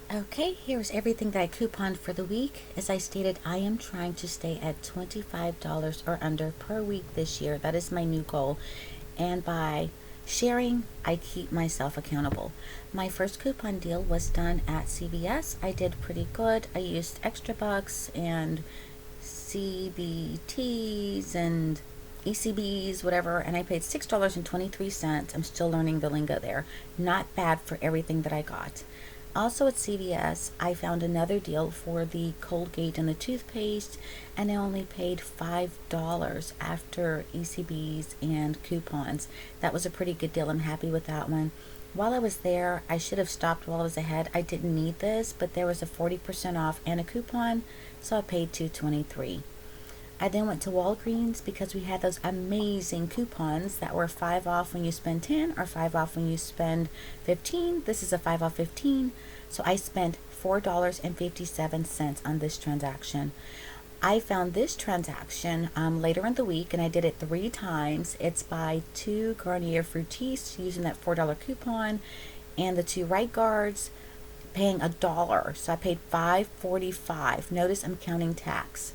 Okay, here's everything that I couponed for the week. As I stated, I am trying to stay at $25 or under per week this year. That is my new goal. And by sharing, I keep myself accountable. My first coupon deal was done at CVS. I did pretty good. I used extra bucks and CBTs and ECBs, whatever, and I paid $6.23. I'm still learning the lingo there. Not bad for everything that I got. Also at CVS, I found another deal for the Colgate and the toothpaste, and I only paid $5 after ECBs and coupons. That was a pretty good deal. I'm happy with that one. While I was there, I should have stopped while I was ahead. I didn't need this, but there was a 40% off and a coupon, so I paid $2.23. I then went to Walgreens because we had those amazing coupons that were 5 off when you spend 10 or 5 off when you spend 15. This is a 5 off 15. So I spent $4.57 on this transaction. I found this transaction later in the week, and I did it 3 times. It's by 2 Garnier Fructis using that $4 coupon and the 2 Right Guards paying $1. So I paid $5.45. Notice I'm counting tax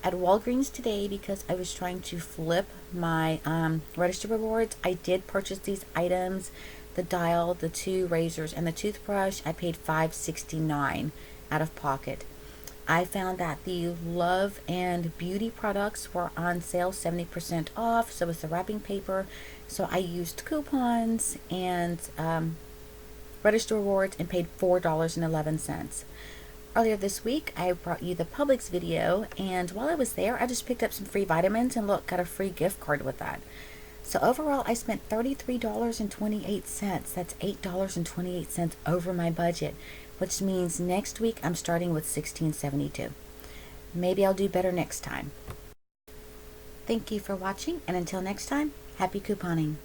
at Walgreens today because I was trying to flip my register rewards. I did purchase these items, the dial, the 2 razors, and the toothbrush. I paid $5.69 out of pocket. I found that the Love and Beauty products were on sale 70% off, so was the wrapping paper. So I used coupons and register rewards and paid $4.11. Earlier this week, I brought you the Publix video, and while I was there, I just picked up some free vitamins and look, got a free gift card with that. So overall, I spent $33.28. That's $8.28 over my budget, which means next week I'm starting with $16.72. Maybe I'll do better next time. Thank you for watching, and until next time, happy couponing.